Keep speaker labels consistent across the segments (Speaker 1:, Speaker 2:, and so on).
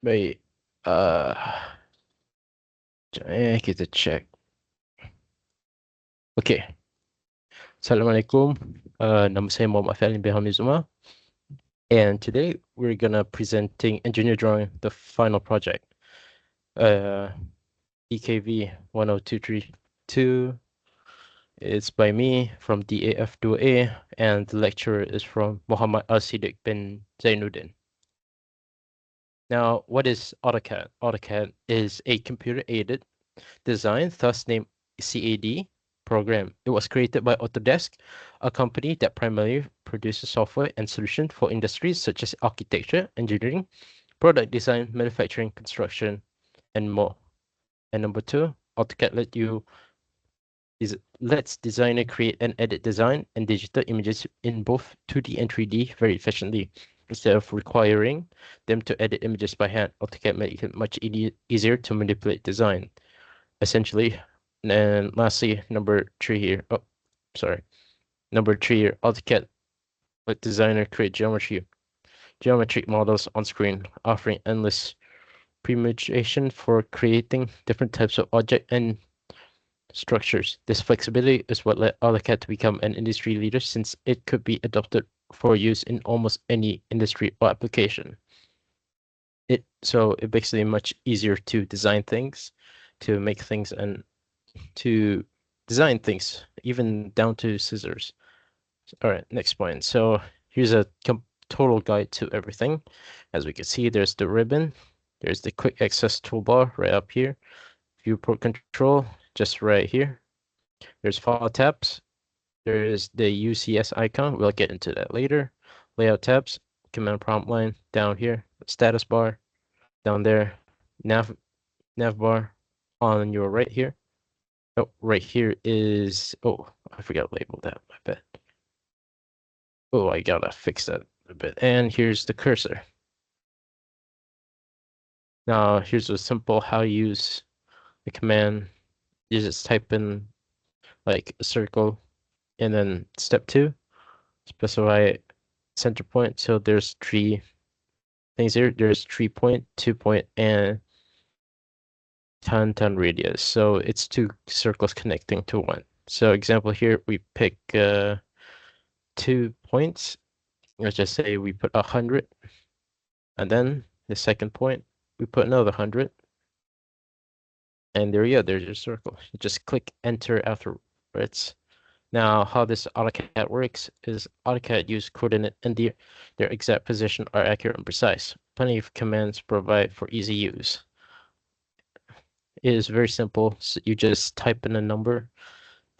Speaker 1: Wait, kita check. Okay. Assalamualaikum. Nama saya Muhammad Fahmi bin Hamid Zuma, and today we're gonna presenting engineer drawing the final project. Uh, EKV 10232. It's by me from DAF2A, and the lecturer is from Muhammad Al-Siddiq bin Zainuddin. Now, what is AutoCAD? AutoCAD is a computer-aided design, thus named CAD program. It was created by Autodesk, a company that primarily produces software and solutions for industries such as architecture, engineering, product design, manufacturing, construction, and more. And number two, AutoCAD lets designer create and edit design and digital images in both 2D and 3D very efficiently. Instead of requiring them to edit images by hand, AutoCAD makes it much easier to manipulate design. Essentially, and lastly, number three here. Oh, sorry. Number three here, AutoCAD let designer create geometric models on screen, offering endless permutation for creating different types of object and structures. This flexibility is what led AutoCAD to become an industry leader since it could be adopted for use in almost any industry or application. So it makes it much easier to design things, to make things, and to design things, even down to scissors. All right, next point. So here's a total guide to everything. As we can see, there's the ribbon. There's the quick access toolbar right up here. Viewport control, just right here. There's file tabs. There is the UCS icon. We'll get into that later. Layout tabs, command prompt line down here. Status bar down there. Nav bar on your right here. Oh, right here is, oh, I forgot to label that, my bad. Oh, I gotta fix that a bit. And here's the cursor. Now, here's a simple how you use the command. You just type in like a circle, and then step 2, specify center point. So there's 3 things here. There's 3 point, 2 point, and ton radius. So it's 2 circles connecting to 1. So example here, we pick 2 points. Let's just say we put 100, and then the second point, we put another 100. And there you go, there's your circle. You just click enter afterwards. Now, how this AutoCAD works is AutoCAD use coordinate and their exact position are accurate and precise. Plenty of commands provide for easy use. It is very simple. So you just type in a number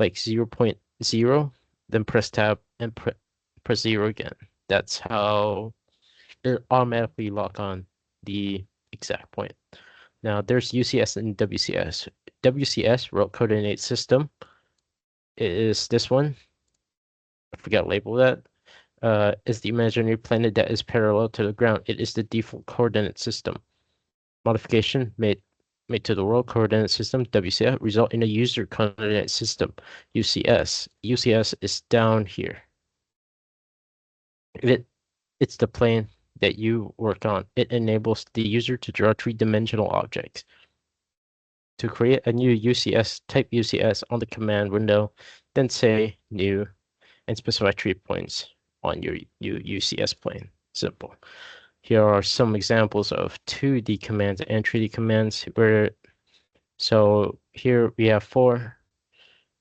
Speaker 1: like 0.0, then press tab and press 0 again. That's how it automatically lock on the exact point. Now there's UCS and WCS. WCS, Route Coordinate System, is this one. I forgot to label that. Is the imaginary planet that is parallel to the ground. It is the default coordinate system. Modification made to the world coordinate system, WCS, result in a user coordinate system, UCS. UCS is down here. It's the plane that you work on. It enables the user to draw 3-dimensional objects. To create a new UCS, type UCS on the command window, then say new, and specify 3 points on your UCS plane. Simple. Here are some examples of 2D commands and 3D commands so here we have 4.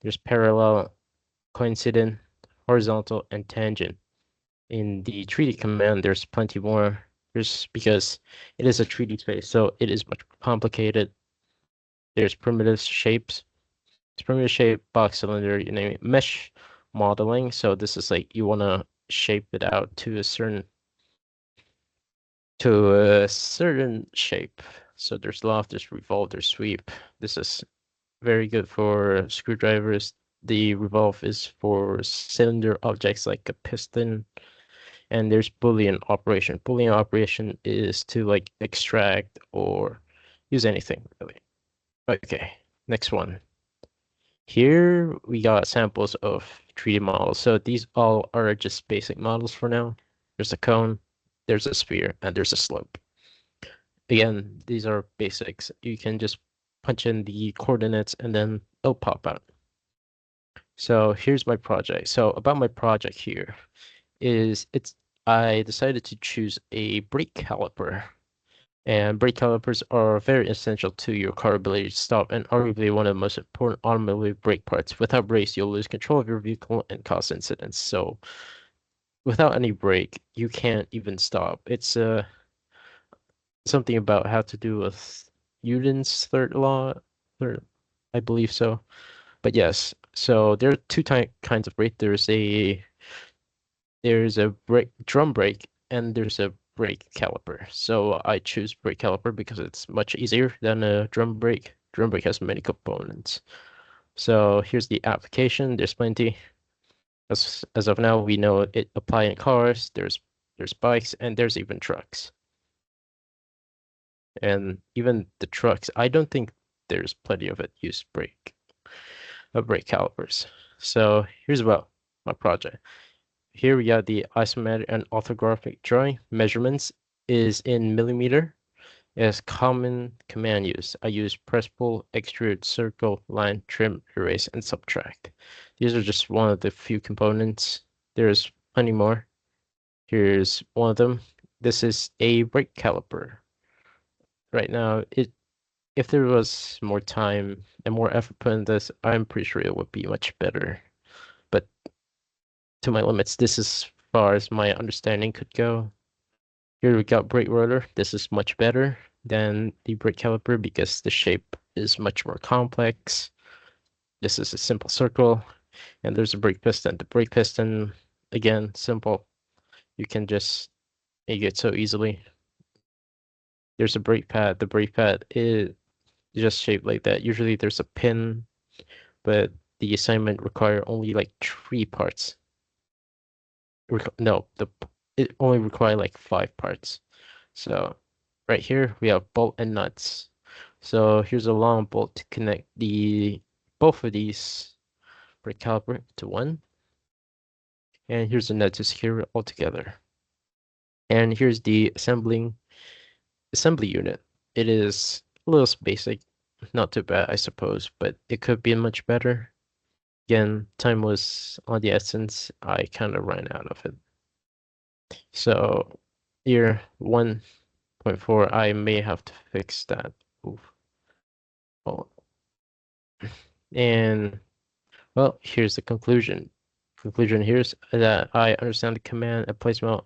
Speaker 1: There's parallel, coincident, horizontal, and tangent. In the 3D command, there's plenty more. There's because it is a 3D space, so it is much complicated. There's primitive shapes. It's primitive shape, box, cylinder, you name it. Mesh modeling. So this is like you want to shape it out to a certain shape. So there's loft, there's revolve, there's sweep. This is very good for screwdrivers. The revolve is for cylinder objects like a piston. And there's Boolean operation. Boolean operation is to like extract or use anything really. Okay, next one. Here we got samples of 3D models. So these all are just basic models for now. There's a cone, there's a sphere, and there's a slope. Again, these are basics. You can just punch in the coordinates and then it'll pop out. So here's my project. So about my project here is I decided to choose a brake caliper. And brake calipers are very essential to your car ability to stop and arguably one of the most important automotive brake parts. Without brakes, you'll lose control of your vehicle and cause incidents. So without any brake, you can't even stop. It's something about how to do with Newton's third law, third, I believe so. But yes, so there are two kinds of brake. There's a brake drum brake and there's a brake caliper. So I choose brake caliper because it's much easier than a drum brake. Drum brake has many components. So here's the application. There's plenty. As of now, we know it apply in cars. There's bikes and there's even trucks. And even the trucks, I don't think there's plenty of it use brake calipers. So here's about my project. Here we got the isometric and orthographic drawing. Measurements is in millimeter. As common command use, I use press, pull, extrude, circle, line, trim, erase, and subtract. These are just one of the few components. There's plenty more. Here's one of them. This is a brake caliper. Right now, if there was more time and more effort put in this, I'm pretty sure it would be much better. But to my limits, this is as far as my understanding could go. Here we got brake rotor. This is much better than the brake caliper because the shape is much more complex. This is a simple circle, and there's a brake piston. The brake piston, again, simple. You can just make it so easily. There's a brake pad. The brake pad is just shaped like that. Usually there's a pin, but the assignment require only like three parts. No, it only require like five parts. So right here we have bolt and nuts. So here's a long bolt to connect the both of these brake caliper to one. And here's a nut to secure it all together. And here's the assembly unit. It is a little basic, not too bad, I suppose, but it could be much better. Again, time was on the essence. I kind of ran out of it. So here, 1.4, I may have to fix that. Oof. Oh. And well, here's the conclusion. Conclusion here is that I understand the command and placement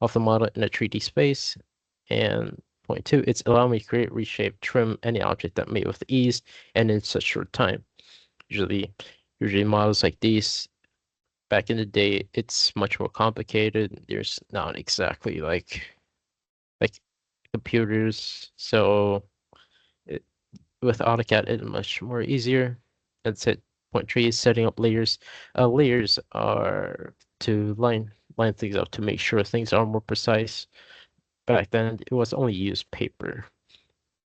Speaker 1: of the model in a 3D space. And point two, it's allowing me to create, reshape, trim any object that made with ease and in such short time. Usually, usually models like these, back in the day, it's much more complicated. There's not exactly like computers. So it, with AutoCAD, it's much more easier. That's it. Point three is setting up layers. Layers are to line things up to make sure things are more precise. Back then, it was only use paper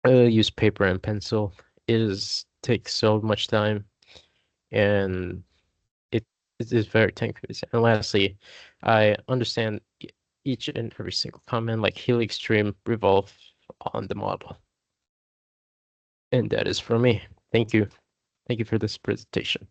Speaker 1: and pencil. It is takes so much time, and it it is very time consuming. And lastly, I understand each and every single comment, like helix, trim, revolve on the model. And that is for me. Thank you. Thank you for this presentation.